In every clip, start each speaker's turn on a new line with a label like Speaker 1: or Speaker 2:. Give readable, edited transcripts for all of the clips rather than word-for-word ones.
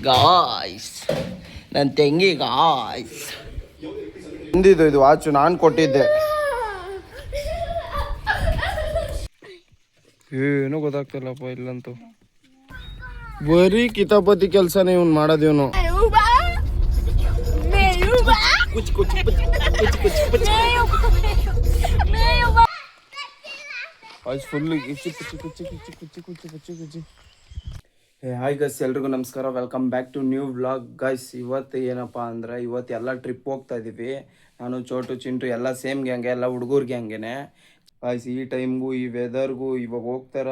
Speaker 1: Guys ನನ್ನ ತಂಗಿ guys ಬಂದಿದ್ದು ಇದು ವಾಚು ನಾನು ಕೊಟ್ಟಿದ್ದೆ. ಏನೂ ಗೊತ್ತಾಗ್ತಿಲ್ಲಪ್ಪ ಇಲ್ಲಂತೂ. ಬರೀ ಕಿತಾಪತಿ ಕೆಲಸನೇ ಇವ್ನು ಮಾಡೋದು. ಇವನು ಫುಲ್ಲು ಕಿಚ್ಚಿ ಕುಚ್ಚಿ ಕುಚ್ಚಿ ಕುಚ್ಚಿ ಕುಚ್ಚಿ ಕುಚ್ಚಿ ಕುಚ್ಚಿ ಕುಚ್ಚಿ. ಹಾಯ್ ಗೈಸ್, ಎಲ್ರಿಗೂ ನಮಸ್ಕಾರ. Welcome back to new vlog. Guys, ಇವತ್ತು ಏನಪ್ಪ ಅಂದರೆ ಇವತ್ತು ಎಲ್ಲ ಟ್ರಿಪ್ ಹೋಗ್ತಾ ಇದ್ದೀವಿ. ನಾನು ಚೋಟು ಚಿಂಟು ಎಲ್ಲ ಸೇಮ್ ಗ್ಯಾಂಗೆ, ಎಲ್ಲ ಹುಡುಗರಿಗೆ ಹಂಗೇನೆ. ಗೈಸ್, ಈ ಟೈಮ್ಗೂ ಈ ವೆದರ್ಗೂ ಇವಾಗ ಹೋಗ್ತಾರ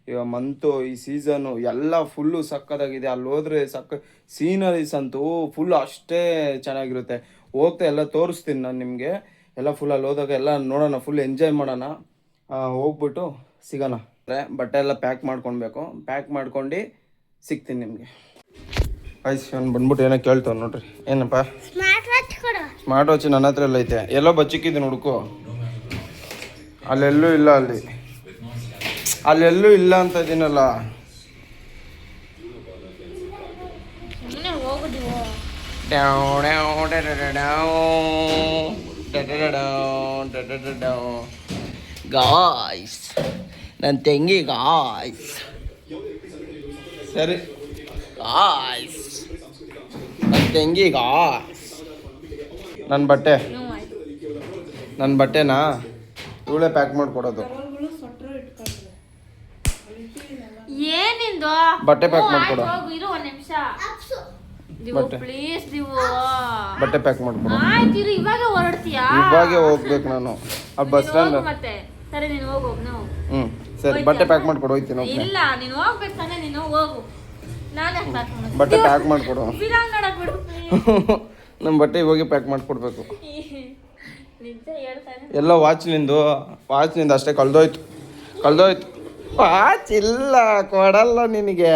Speaker 1: ಇವಾಗ ಮಂತು ಈ ಸೀಸನು ಎಲ್ಲ ಫುಲ್ಲು ಸಕ್ಕತ್ತಾಗಿದೆ. ಅಲ್ಲಿ ಹೋದರೆ ಸೀನರೀಸ್ ಅಂತೂ ಫುಲ್ ಅಷ್ಟೇ ಚೆನ್ನಾಗಿರುತ್ತೆ. ಹೋಗ್ತಾ ಎಲ್ಲ ತೋರಿಸ್ತೀನಿ ನಾನು ನಿಮಗೆ ಎಲ್ಲ ಫುಲ್. ಅಲ್ಲಿ ಹೋದಾಗ ಎಲ್ಲ ನೋಡೋಣ, ಫುಲ್ ಎಂಜಾಯ್ ಮಾಡೋಣ. ಹೋಗ್ಬಿಟ್ಟು ಸಿಗೋಣ. ಬಟ್ಟೆ ಎಲ್ಲ ಪ್ಯಾಕ್ ಮಾಡ್ಕೊಳ್ಬೇಕು. ಪ್ಯಾಕ್ ಮಾಡ್ಕೊಂಡು ಸಿಗ್ತೀನಿ ನಿಮಗೆ. ಆಯ್ತು, ನಾನು ಬಂದ್ಬಿಟ್ಟು ಏನೋ ಕೇಳ್ತಾವೆ ನೋಡ್ರಿ. ಏನಪ್ಪ? ಸ್ಮಾರ್ಟ್ ವಾಚ್ ನನ್ನ ಹತ್ರ ಎಲ್ಲ ಐತೆ. ಎಲ್ಲೋ ಬಚ್ಚಿಕ್ಕಿದ್ದೀನಿ, ಹುಡುಕು. ಅಲ್ಲೆಲ್ಲೂ ಇಲ್ಲ, ಅಲ್ಲೆಲ್ಲೂ ಇಲ್ಲ ಅಂತ ಇದೀನಲ್ಲ. ಗಾಯ್ಸ್, ನನ್ನ ತಂಗಿ ಗಾಯ್ಸ್. ಸರಿ ಗಾಯ್ಸ್, ನನ್ನ ತಂಗಿ ಗಾಯ್ಸ್. ನನ್ನ ಬಟ್ಟೆನಾ ಇವಳೇ ಪ್ಯಾಕ್ ಮಾಡಿಕೊಡೋದು.
Speaker 2: ಏನಿಂದು
Speaker 1: ಬಟ್ಟೆ ಪ್ಯಾಕ್ ಮಾಡ್ಕೊಡು.
Speaker 2: ಇರು ಒಂದು ನಿಮಿಷ. ಪ್ಲೀಸ್
Speaker 1: ಬಟ್ಟೆ ಪ್ಯಾಕ್ ಮಾಡ್ಕೊಡು.
Speaker 2: ಆಯ್ತು ಇರು, ಇವಾಗ ಹೊರಡ್ತೀಯಾ?
Speaker 1: ಇವಾಗ ಹೋಗ್ಬೇಕು ನಾನು ಆ ಬಸ್ ಸ್ಟ್ಯಾಂಡ್.
Speaker 2: ಮತ್ತೆ ಸರಿ, ನೀನು ಹೋಗು.
Speaker 1: ಸರಿ, ಬಟ್ಟೆ ಪ್ಯಾಕ್ ಮಾಡ್ಕೊಡು. ಹೋಗ್ತೀನಿ.
Speaker 2: ಇಲ್ಲ, ನೀನು ಹೋಗ್ಬೇಕು ತಾನೆ, ನೀನು ಹೋಗು. ನಾನೇ ಪ್ಯಾಕ್ ಮಾಡ್ತೀನಿ.
Speaker 1: ಬಟ್ಟೆ ಪ್ಯಾಕ್ ಮಾಡ್ಕೊಡು.
Speaker 2: ಫಿಲಂ ನೋಡಕ್ ಬಿಡು.
Speaker 1: ನಮ್ಮ ಬಟ್ಟೆ ಇವಾಗ ಪ್ಯಾಕ್ ಮಾಡ್ಕೊಡ್ಬೇಕು.
Speaker 2: ನಿಜ ಹೇಳ್ತಾನೆ.
Speaker 1: ಎಲ್ಲ ವಾಚ್ನಿಂದು ಅಷ್ಟೇ ಕಳ್ದೋಯ್ತು. ವಾಚ್ ಇಲ್ಲ, ಕೊಡಲ್ಲ ನಿನಗೆ.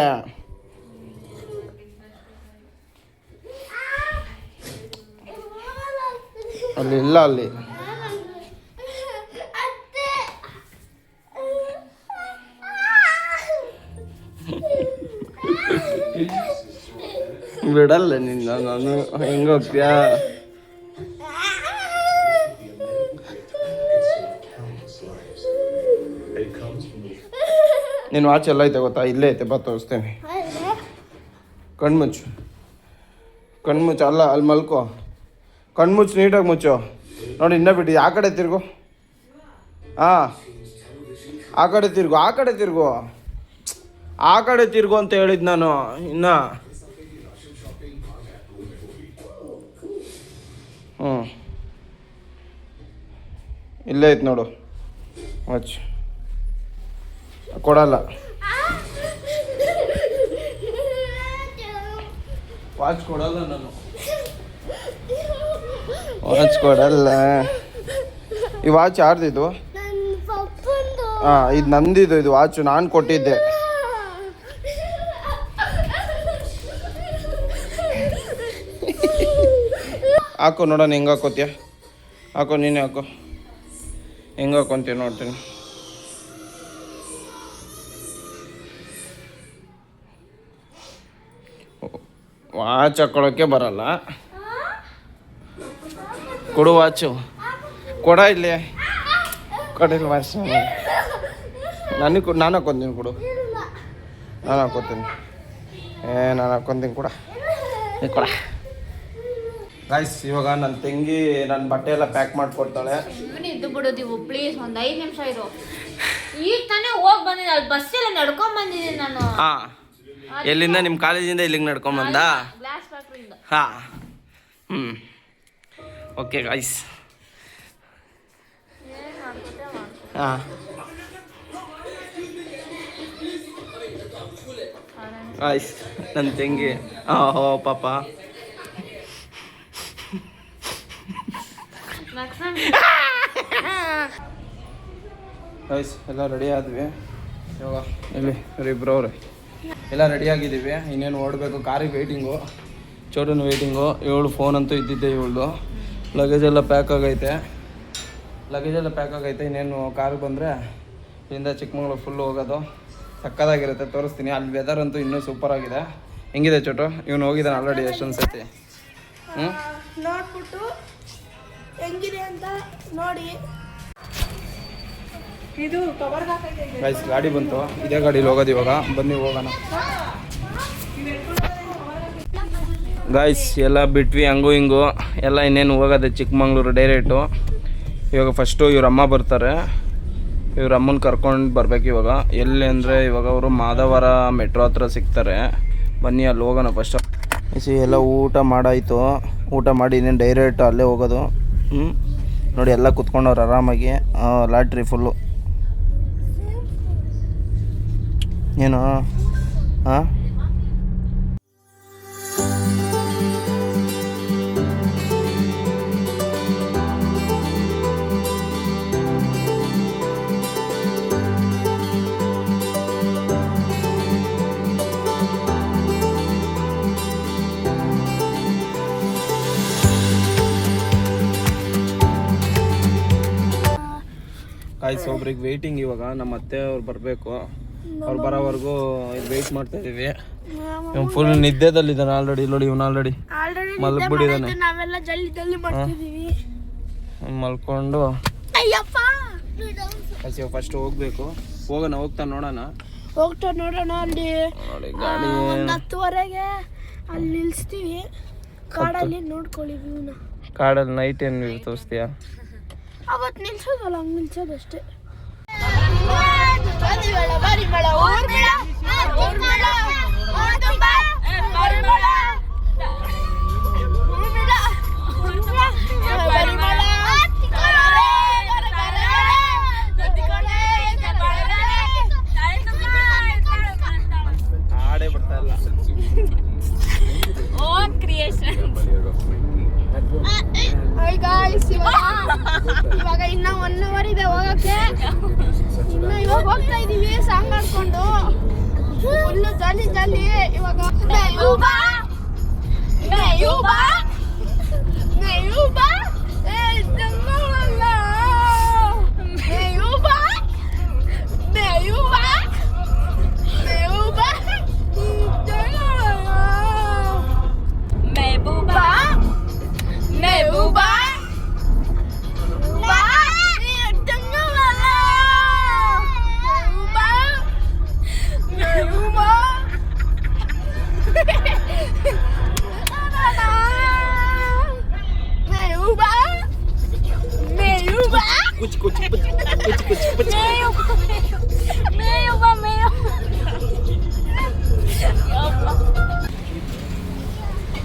Speaker 1: ಅಲ್ಲಿ ಬಿಡಲ್ಲ ನಿನ್ನ. ನಾನು ಹೆಂಗ ಹೋಗ್ತೀಯಾ? ನಿನ್ನ ವಾಚ್ ಎಲ್ಲ ಐತೆ ಗೊತ್ತಾ? ಇಲ್ಲೇ ಐತೆ, ಬಾ ತೋರಿಸ್ತೇನೆ. ಕಣ್ಮುಚ್ಚು. ಅಲ್ಲ, ಅಲ್ಲಿ ಮಲ್ಕೋ. ಕಣ್ಮುಚ್ಚು, ನೀಟಾಗಿ ಮುಚ್ಚು. ನೋಡಿ, ಇನ್ನೂ ಬಿಟ್ಟು ಆ ಕಡೆ ತಿರ್ಗು. ಆ ಕಡೆ ತಿರ್ಗು ಅಂತ ಹೇಳಿದ್ ನಾನು. ಇಲ್ಲೇ ಐತೆ ನೋಡು ವಾಚ್. ಕೊಡಲ್ಲ ವಾಚ್, ಕೊಡಲ್ಲ ನಾನು. ವಾಚ್ ಕೊಡಲ್ಲ. ಈ ವಾಚ್ ಯಾರ್ದಿದು? ಇದು ನಂದಿದು. ಇದು ವಾಚು ನಾನು ಕೊಟ್ಟಿದ್ದೆ. ಹಾಕೋ ನೋಡೋಣ, ಹೆಂಗೆ ಹಾಕೋತೀಯ? ಹಾಕೋ, ನೀನೇ ಹಾಕೋ. ಹೆಂಗೆ ಹಾಕೊಂತೀಯ ನೋಡ್ತೀನಿ. ವಾಚ್ ಹಾಕೊಳ್ಳೋಕ್ಕೆ ಬರಲ್ಲ. ಕೊಡು ವಾಚು. ಕೊಡ ಇಲ್ಲಿ. ಕೊಡಿಲ್ಲ ವಾಚ್. ನಾನು ಹಾಕೊತೀನಿ. ಕೊಡು. ನಾನು ಹಾಕೋತೀನಿ. ನಾನು ಹಾಕೊತೀನಿ. ಕೊಡ. ಗೈಸ್, ಇವಾಗ ನನ್ನ ತಂಗಿ ನನ್ನ ಬಟ್ಟೆ ಎಲ್ಲ ಪ್ಯಾಕ್ ಮಾಡಿಕೊಡ್ತಾಳೆ.
Speaker 2: ಇದು ಬಿಡೋದಿವು ಪ್ಲೀಸ್, ಒಂದು 5 ನಿಮಿಷ ಇರು. ಈಗ ತಾನೇ ಹೋಗಿ ಬಂದಿದ್ದೆ, ಅಲ್ಲಿ ಬಸ್ಸೆಲ್ಲ ನಡ್ಕೊಂಡ್ ಬಂದಿದ್ದೀನಿ ನಾನು.
Speaker 1: ಎಲ್ಲಿಂದ? ನಿಮ್ಮ ಕಾಲೇಜಿಂದ ಇಲ್ಲಿಗೆ ನಡ್ಕೊಂಬಂದ?
Speaker 2: ಗ್ಲಾಸ್ ಫ್ಯಾಕ್ಟ್ರಿಯಿಂದ.
Speaker 1: Okay guys. ಗೈಸ್, ನನ್ನ ತಂಗಿ ಪಾಪ ಗೈಸ್ ಎಲ್ಲ ರೆಡಿ ಆದ್ವಿ. ಇವಾಗ ಇಲ್ಲಿ ಇಬ್ಬರವ್ರೆ ಎಲ್ಲ ರೆಡಿಯಾಗಿದ್ದೀವಿ. ಇನ್ನೇನು ಓಡಬೇಕು. ಕಾರಿಗೆ ವೆಯ್ಟಿಂಗು, ಚೋಟನು ವೆಯ್ಟಿಂಗು. ಇವಳು ಫೋನ್ ಅಂತೂ ಇದ್ದಿದ್ದೆ. ಇವಳು ಲಗೇಜ್ ಎಲ್ಲ ಪ್ಯಾಕ್ ಆಗೈತೆ. ಇನ್ನೇನು ಕಾರಿಗೆ ಬಂದರೆ ಇಲ್ಲಿಂದ ಚಿಕ್ಕಮಗಳೂರು ಫುಲ್ಲು ಹೋಗೋದು. ಸಕ್ಕತ್ತಾಗಿರುತ್ತೆ, ತೋರಿಸ್ತೀನಿ. ಅಲ್ಲಿ ವೆದರ್ ಅಂತೂ ಇನ್ನೂ ಸೂಪರಾಗಿದೆ. ಹೆಂಗಿದೆ ಚೋಟು? ಇವನು ಹೋಗಿದ್ದಾನೆ ಆಲ್ರೆಡಿ ಎಷ್ಟೊಂದು ಸತಿ.
Speaker 3: ನೋಡ್ಬಿಟ್ಟು ಹೆಂಗಿದೆ ಅಂತ ನೋಡಿ. ಇದು ಕವರ್
Speaker 1: ಗೈಸ್ ಗಾಡಿ ಬಂತು, ಇದೇ ಗಾಡೀಲಿ ಹೋಗೋದು ಇವಾಗ. ಬನ್ನಿ ಹೋಗೋಣ ಗಾಯ್ಸ್. ಎಲ್ಲ ಬಿಟ್ವಿ ಹಂಗೂ ಹಿಂಗೂ ಎಲ್ಲ. ಇನ್ನೇನು ಹೋಗೋದೆ ಚಿಕ್ಕಮಂಗ್ಳೂರು ಡೈರೆಕ್ಟು. ಇವಾಗ ಫಸ್ಟು ಇವ್ರ ಅಮ್ಮ ಬರ್ತಾರೆ, ಇವ್ರ ಅಮ್ಮನ ಕರ್ಕೊಂಡು ಬರ್ಬೇಕು ಇವಾಗ. ಎಲ್ಲಿ ಅಂದರೆ ಇವಾಗ ಅವರು ಮಾಧವರ ಮೆಟ್ರೋ ಹತ್ರ ಸಿಗ್ತಾರೆ. ಬನ್ನಿ ಅಲ್ಲಿ ಹೋಗೋಣ ಫಸ್ಟ್. ಎಲ್ಲ ಊಟ ಮಾಡಾಯಿತು, ಊಟ ಮಾಡಿ ಇನ್ನೇನು ಡೈರೆಕ್ಟ್ ಅಲ್ಲೇ ಹೋಗೋದು. ನೋಡಿ ಎಲ್ಲ ಕುತ್ಕೊಂಡವ್ರು ಆರಾಮಾಗಿ. Lottery full. ಏನು ಹಾಂ ಕಾಯ್ಸ್ ಒಬ್ರಿಗೆ ವೆಯ್ಟಿಂಗ್. ಇವಾಗ ನಮ್ಮ ಅತ್ತೆ ಅವ್ರು ಬರಬೇಕು. ಅವ್ರು ಬರೋವರೆಗೂ ವೆಯ್ಟ್ ಮಾಡ್ತಾ ಇದೀವಿ. ಫುಲ್ ನಿದ್ದೆದಲ್ಲಿದ್ದಾನೆ ಆಲ್ರೆಡಿ. ನೋಡಿ ಇವನು ಆಲ್ರೆಡಿ ಮಲ್ಕ್ಬಿಟ್ಟಿದ್ದಾನೆ.
Speaker 3: ನಾವೆಲ್ಲ ಜಲ್ದಿ ಮಾಡ್ತಿದೀವಿ.
Speaker 1: ಮಲ್ಕೊಂಡು ಫಸ್ಟ್ ಹೋಗ್ಬೇಕು. ಹೋಗ್ತಾ ನೋಡೋಣ.
Speaker 3: ಅಲ್ಲಿ
Speaker 1: ನೋಡಿ ಗಾಡಿ
Speaker 3: 10:30ಗೆ ಅಲ್ಲಿ ನಿಲ್ಸ್ತೀವಿ. ಕಾಡಲ್ಲಿ ನೋಡ್ಕೊಳ್ಳಿ ವ್ಯೂನ.
Speaker 1: ಕಾಡಲ್ಲಿ ನೈಟ್ ಏನು ತೋರಿಸ್ತೀಯಾ?
Speaker 3: ಅವತ್ತು ನಿಲ್ಸೋದಲ್ಲ, ಹಂಗೆ ನಿಲ್ಸೋದಷ್ಟೇ.
Speaker 1: ಹಾಡೇ ಬರ್ತಾ ಇಲ್ಲ.
Speaker 2: Own creation.
Speaker 3: ಇವಾಗ ಇನ್ನ 1 ಅವರ್ ಇದೆ ಹೋಗಕ್ಕೆ. ಇನ್ನ ಇವಾಗ ಹೋಗ್ತಾ ಇದೀವಿ ಸಾಂಗ್ ಮಾಡ್ಕೊಂಡು. ಫುಲ್ಲು ಜಲ್ಲಿ ಇವಾಗ.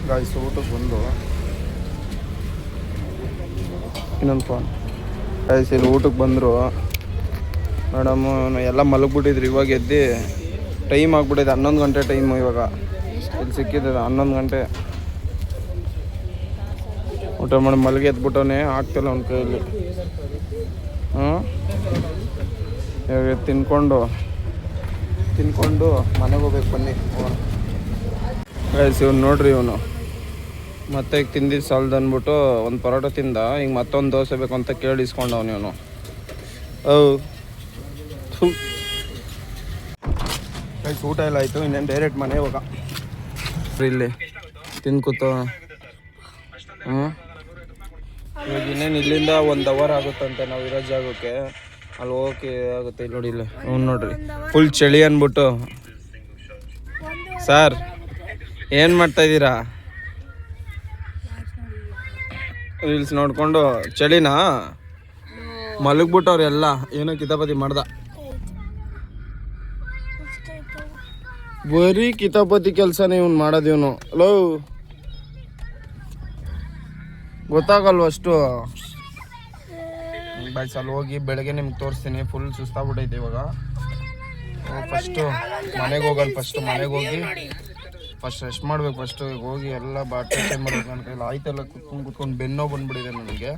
Speaker 1: ಗಾಯ್ಸ್ ಊಟಕ್ಕೆ ಬಂದು ಇನ್ನೊಂದು ಫೋನ್. ಗಾಯ್ಸ್ ಇಲ್ಲಿ ಊಟಕ್ಕೆ ಬಂದರು. ಮೇಡಮು ಎಲ್ಲ ಮಲಗ್ಬಿಟ್ಟಿದ್ರು. ಇವಾಗ ಎದ್ದು ಟೈಮ್ ಆಗ್ಬಿಟ್ಟಿದೆ, 11 ಗಂಟೆ ಟೈಮು. ಇವಾಗ ಇಲ್ಲಿ ಸಿಕ್ಕಿದೆ 11 ಗಂಟೆ. ಊಟ ಮಾಡಿ ಮಲಗಿ ಎದ್ಬಿಟ್ಟವನೇ, ಆಗ್ತಿಲ್ಲ ಅವ್ನ ಕೈಯಲ್ಲಿ. ಇವಾಗ ತಿನ್ಕೊಂಡು ಮನೆಗೆ ಹೋಗ್ಬೇಕು. ಬನ್ನಿ ಗಾಯ್ಸ್ ಇವ್ನು ನೋಡ್ರಿ, ಇವನು ಮತ್ತೆ ಈಗ ತಿಂದಿದ್ದು ಸಾಲದು ಅಂದ್ಬಿಟ್ಟು ಒಂದು ಪರೋಟ ತಿಂದ. ಈಗ ಮತ್ತೊಂದು ದೋಸೆ ಬೇಕು ಅಂತ ಕೇಳಿಸ್ಕೊಂಡವನು ಇವನು. ಗಾಯ್ಸ್ ಊಟ ಎಲ್ಲ ಆಯಿತು, ಇನ್ನೇನು ಡೈರೆಕ್ಟ್ ಮನೆ ಹೋಗ. ಇಲ್ಲಿ ತಿಂದು ಕೂತು. ಇವಾಗ ಇನ್ನೇನು ಇಲ್ಲಿಂದ 1 ಅವರ್ ಆಗುತ್ತಂತೆ ನಾವು ಇರೋ ಜಾಗಕ್ಕೆ. ಅಲ್ಲಿ ಹೋಗಕ್ಕೆ ಆಗುತ್ತೆ. ಇಲ್ಲಿ ನೋಡಿ, ಇಲ್ಲ ಅವ್ನು ನೋಡ್ರಿ ಫುಲ್ ಚಳಿ ಅಂದ್ಬಿಟ್ಟು. ಸರ್ ಏನು ಮಾಡ್ತಾಯಿದ್ದೀರಾ? ರೀಲ್ಸ್ ನೋಡಿಕೊಂಡು ಚಳಿನಾ ಮಲಗ್ಬಿಟ್ಟವ್ರು ಎಲ್ಲ. ಏನೋ ಕಿತಾಪತಿ ಮಾಡ್ದ. ಬರೀ ಕಿತಾಪತಿ ಕೆಲಸನೇ ಇವ್ನು ಮಾಡೋದು. ಇವನು ಹಲೋ ಗೊತ್ತಾಗಲ್ವ ಅಷ್ಟು. ಬಾಯ್ಸ್ ಅಲ್ಲಿ ಹೋಗಿ ಬೆಳಗ್ಗೆ ನಿಮ್ಗೆ ತೋರಿಸ್ತೀನಿ. ಫುಲ್ ಸುಸ್ತಾಗ್ಬಿಟ್ಟೈತೆ ಇವಾಗ. ಫಸ್ಟು ಮನೆಗೆ ಹೋಗೋಣ. ಫಸ್ಟ್ ಮನೆಗೆ ಹೋಗಿ ಫಸ್ಟ್ ರೆಸ್ಟ್ ಮಾಡ್ಬೇಕು. ಫಸ್ಟ್ ಹೋಗಿ ಎಲ್ಲ ಬಾಟೆ ಟೈಮ್ ಮಾಡ್ಬೇಕು. ನನ್ನ ಕೈಲಿ ಆಯ್ತೆಲ್ಲ ಕುತ್ಕೊಂಡು ಬೆನ್ನೋ ಬಂದ್ಬಿಟ್ಟಿದೆ ನನಗೆ.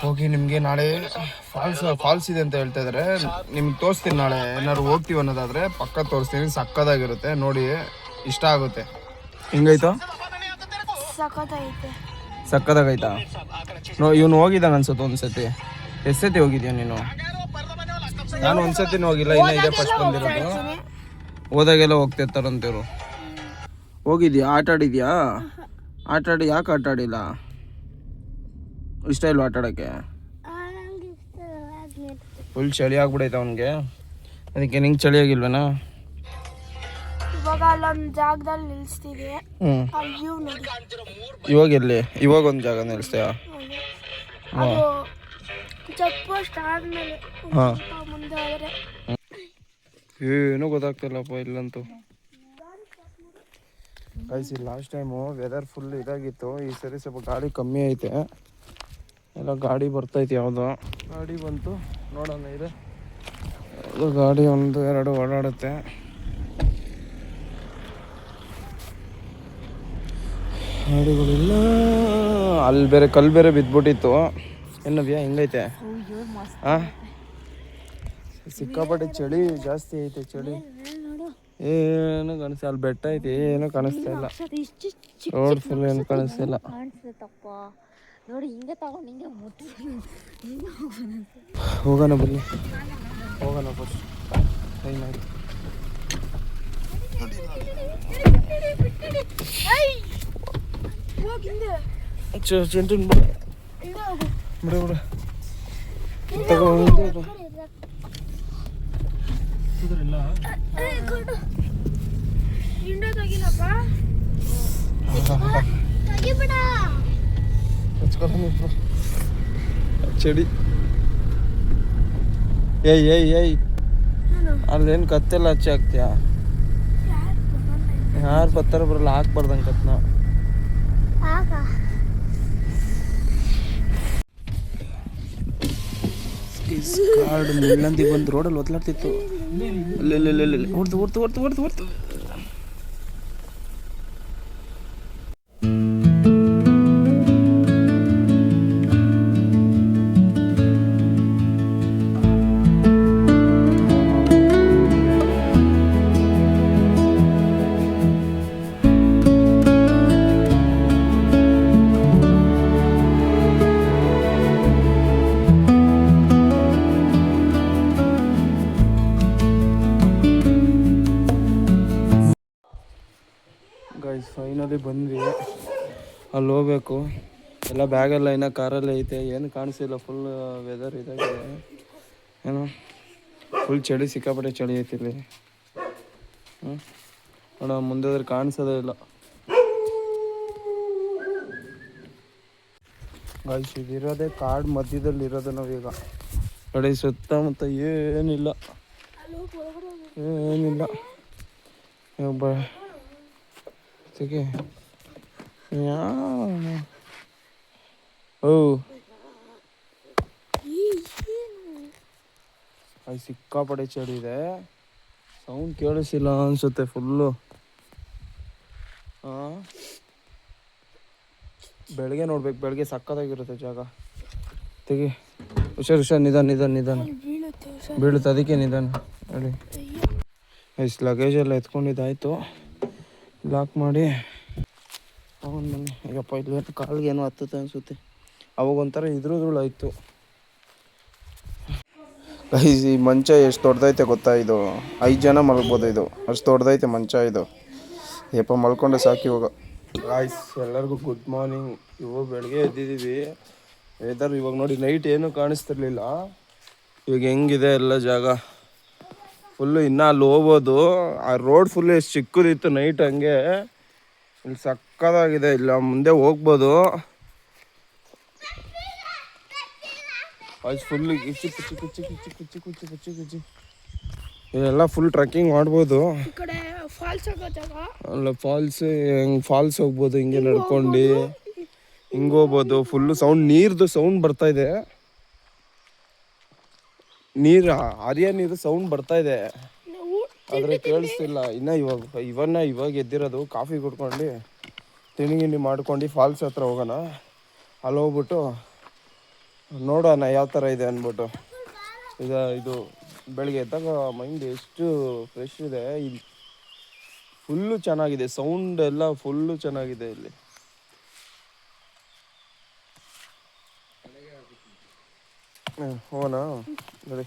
Speaker 1: ಹೋಗಿ ನಿಮಗೆ ನಾಳೆ ಫಾಲ್ಸ್ ಇದೆ ಅಂತ ಹೇಳ್ತಾ ಇದ್ದಾರೆ. ನಿಮ್ಗೆ ತೋರಿಸ್ತೀನಿ ನಾಳೆ. ಏನಾದ್ರು ಹೋಗ್ತೀವಿ ಅನ್ನೋದಾದರೆ ಪಕ್ಕ ತೋರಿಸ್ತೀನಿ. ಸಕ್ಕದಾಗಿರುತ್ತೆ ನೋಡಿ, ಇಷ್ಟ ಆಗುತ್ತೆ. ಹೆಂಗಾಯ್ತು? ಸಕ್ಕದಾಗೈತಾ? ಇವನು ಹೋಗಿದ್ದಾನೆ ಅನ್ಸುತ್ತೆ ಒಂದ್ಸತಿ. ಎಷ್ಟು ಸತಿ ಹೋಗಿದ್ಯಾ ನೀನು? ನಾನು ಒಂದ್ಸತಿನೂ ಹೋಗಿಲ್ಲ. ಇನ್ನೂ ಇದೆ ಫಸ್ಟ್ ಬಂದಿರೋದು. ಹೋದಾಗೆಲ್ಲ ಹೋಗ್ತಿರ್ತಾರಂತಿವ್ರು. ಹೋಗಿದ್ಯಾ? ಆಟ ಆಡಿದ್ಯಾ? ಆಟ ಆಡಿ ಯಾಕೆ ಆಟ ಆಡಿಲ್ಲ? ಇಷ್ಟ ಇಲ್ವಾ ಆಟ ಆಡೋಕ್ಕೆ? ಫುಲ್ ಚಳಿ ಆಗ್ಬಿಡೈತೆ ಅವನಿಗೆ, ಅದಕ್ಕೆ ನಿಂಗೆ ಚಳಿ ಆಗಿಲ್ವೇನಾ?
Speaker 3: ಇವಾಗ ಅಲ್ಲೊಂದು ಜಾಗದಲ್ಲಿ ನಿಲ್ಲಿಸ್ತೀವಿ.
Speaker 1: ಇವಾಗ ಎಲ್ಲಿ? ಇವಾಗ ಒಂದು ಜಾಗ ನಿಲ್ಲಿಸ್ತೀಯಾ?
Speaker 3: ಅದು ಚೆಕ್ ಪೋಸ್ಟ್ ಆದ್ಮೇಲೆ ಮುಂದೆ ಹೋದ್ರೆ
Speaker 1: ಏನೂ ಗೊತ್ತಾಗ್ತಿಲ್ಲಪ್ಪ ಇಲ್ಲಂತೂ. ಕಳಿಸಿ ಲಾಸ್ಟ್ ಟೈಮು ವೆದರ್ ಫುಲ್ ಇದಾಗಿತ್ತು, ಈ ಸರಿ ಸ್ವಲ್ಪ ಗಾಳಿ ಕಮ್ಮಿ ಐತೆ, ಎಲ್ಲ ಗಾಡಿ ಬರ್ತೈತೆ. ಯಾವುದೋ ಗಾಡಿ ಬಂತು ನೋಡೋಣ, ಇದೆ ಯಾವುದೋ ಗಾಡಿ 1-2 ಓಡಾಡುತ್ತೆ. ಗಾಡಿಗಳಿಲ್ಲ. ಅಲ್ಲಿ ಬೇರೆ ಕಲ್ಲು ಬೇರೆ ಬಿದ್ದುಬಿಟ್ಟಿತ್ತು. ಏನವ್ಯಾ ಹೆಂಗೈತೆ? ಹಾಂ, ಸಿಕ್ಕಾಪಟ್ಟೆ ಚಳಿ ಜಾಸ್ತಿ ಐತೆ. ಚಳಿ ಏನು ಕಾಣಿಸ್ತಾ, ಅಲ್ಲಿ ಬೆಟ್ಟ ಐತಿ, ಏನೂ ಕಾಣಿಸ್ತಾ ಇಲ್ಲ. ರೋಡ್ ಫುಲ್ ಏನು ಕಾಣಿಸ್ತಿಲ್ಲ.
Speaker 2: ನೋಡಿ ಹಿಂಗೆ ತಗೊಂಡು ಹಿಂಗೆ
Speaker 1: ಹೋಗೋಣ ಬನ್ನಿ, ಹೋಗೋಣ ಫಸ್ಟ್. ಟೈಮ್ ಆಯ್ತು. ಚೆಂಟನ್ ಬಿಡ ಬಿಡ ಬಿಡ ತಗೊಂಡು ಚಡಿ. ಏಯ್ ಅಲ್ಲೇನು ಕತ್ತೆಲ್ಲ ಹಚ್ಚಿ ಹಾಕ್ತೀಯಾ? ಯಾರು ಬರ್ತಾರ ಬರಲ್ಲ, ಹಾಕ್ಬಾರ್ದಂಗೆ ಕತ್ನ. ಕಾರ್ಡ್ ಮುಳ್ಳಂದಿ ಬಂದು ರೋಡಲ್ಲಿ ಒತ್ತಲಾಡ್ತಿತ್ತು. ಅಲ್ಲಿ ಹೊಡ್ತು. ಗೈಸ್ ಫೈನಲಿ ಬಂದ್ವಿ. ಅಲ್ಲಿ ಹೋಗ್ಬೇಕು. ಎಲ್ಲ ಬ್ಯಾಗೆಲ್ಲ ಇನ್ನೂ ಕಾರಲ್ಲೇ ಐತೆ, ಏನು ಕಾಣಿಸಿಲ್ಲ. ಫುಲ್ ವೆದರ್ ಇದಾಗಿದೆ, ಏನು ಫುಲ್ ಚಳಿ, ಸಿಕ್ಕಾಪಟ್ಟೆ ಚಳಿ ಐತಿ ಇಲ್ಲಿ. ನೋಡ ಮುಂದೆ ಕಾಣಿಸೋದೇ ಇಲ್ಲ. ಗೈಸ್ ಇದಿರೋದೇ ಕಾಡು ಮಧ್ಯದಲ್ಲಿ ಇರೋದು ನಾವೀಗ. ಕಡೆ ಸುತ್ತಮುತ್ತ ಏನಿಲ್ಲ. ಸಿಕ್ಕಾಪಟ್ಟೆ ಚಳಿ ಇದೆ. ಸೌಂಡ್ ಕೇಳಿಸಿಲ್ಲ ಅನ್ಸುತ್ತೆ ಫುಲ್ಲು. ಬೆಳಗ್ಗೆ ನೋಡ್ಬೇಕು, ಬೆಳಗ್ಗೆ ಸಕ್ಕತ್ತಾಗಿರುತ್ತೆ ಜಾಗ. ತೆಗಿ, ಹುಷಾರು, ನಿಧಾನ ಬೀಳುತ್ತೆ, ಅದಕ್ಕೆ ನಿಧಾನ ಹೇಳಿ. ಇಷ್ಟು ಲಗೇಜ್ ಎಲ್ಲ ಎತ್ಕೊಂಡಿದ್ದಾಯ್ತು, ಲಾಕ್ ಮಾಡಿ ಅವನು ಬನ್ನಿ. ಈಗಪ್ಪ ಇಲ್ಲಿ ಕಾಲಿಗೆ ಏನೋ ಹತ್ತುತ್ತೆ ಅನಿಸುತ್ತೆ. ಅವಾಗ ಒಂಥರ ಇದ್ರುದ್ರುಳಾಯ್ತು. ಈ ಮಂಚ ಎಷ್ಟು ದೊಡ್ಡದೈತೆ ಗೊತ್ತಾ? ಇದು 5 ಜನ ಮಲ್ಬೋದು. ಇದು ಅಷ್ಟು ದೊಡ್ಡದೈತೆ ಮಂಚ ಇದು. ಯಪ್ಪ ಮಲ್ಕೊಂಡೆ ಸಾಕಿ ಇವಾಗ. ಗಾಯ್ಸ್ ಎಲ್ಲರಿಗೂ ಗುಡ್ ಮಾರ್ನಿಂಗ್. ಇವಾಗ ಬೆಳಗ್ಗೆ ಎದ್ದಿದ್ದೀವಿ. ವೆದರ್ ಇವಾಗ ನೋಡಿ, ನೈಟ್ ಏನೂ ಕಾಣಿಸ್ತಿರ್ಲಿಲ್ಲ, ಇವಾಗ ಹೆಂಗಿದೆ ಎಲ್ಲ ಜಾಗ ಫುಲ್ಲು. ಇನ್ನೂ ಅಲ್ಲಿ ಹೋಗ್ಬೋದು. ಆ ರೋಡ್ ಫುಲ್ಲು ಎಷ್ಟು ಚಿಕ್ಕದಿತ್ತು ನೈಟ್, ಹಂಗೆ ಇಲ್ಲಿ ಸಕ್ಕದಾಗಿದೆ. ಇಲ್ಲ ಮುಂದೆ ಹೋಗ್ಬೋದು. ಅದು ಫುಲ್ಲು ಕುಚ್ಚಿ ಇಲ್ಲೆಲ್ಲ ಫುಲ್ ಟ್ರೆಕ್ಕಿಂಗ್ ಮಾಡ್ಬೋದು. ಅಲ್ಲ ಫಾಲ್ಸ್, ಹೆಂಗೆ ಫಾಲ್ಸ್ ಹೋಗ್ಬೋದು, ಹಿಂಗೆ ನಡ್ಕೊಂಡು ಹಿಂಗೆ ಹೋಗ್ಬೋದು. ಫುಲ್ಲು ಸೌಂಡ್, ನೀರ್ದು ಸೌಂಡ್ ಬರ್ತಾ ಇದೆ. ಹರಿಯೋ ನೀರು ಸೌಂಡ್ ಬರ್ತಾ ಇದೆ, ಆದರೆ ಕೇಳಿಸ್ತಿಲ್ಲ. ಇನ್ನು ಇವಾಗ ಎದ್ದಿರೋದು. ಕಾಫಿ ಕುಡ್ಕೊಂಡು ತಿಂಡಿ ಮಾಡ್ಕೊಂಡು ಫಾಲ್ಸ್ ಹತ್ರ ಹೋಗೋಣ. ಅಲ್ಲಿ ಹೋಗ್ಬಿಟ್ಟು ನೋಡೋಣ ಯಾವ ಥರ ಇದೆ ಅಂದ್ಬಿಟ್ಟು. ಇದು ಬೆಳಗ್ಗೆ ಎದ್ದಾಗ ಮೈಂಡ್ ಎಷ್ಟು ಫ್ರೆಶ್ ಇದೆ. ಇಲ್ಲಿ ಫುಲ್ಲು ಚೆನ್ನಾಗಿದೆ, ಸೌಂಡ್ ಎಲ್ಲ ಫುಲ್ಲು ಚೆನ್ನಾಗಿದೆ ಇಲ್ಲಿ. ಹೋಗೋಣ ನೋಡಿ.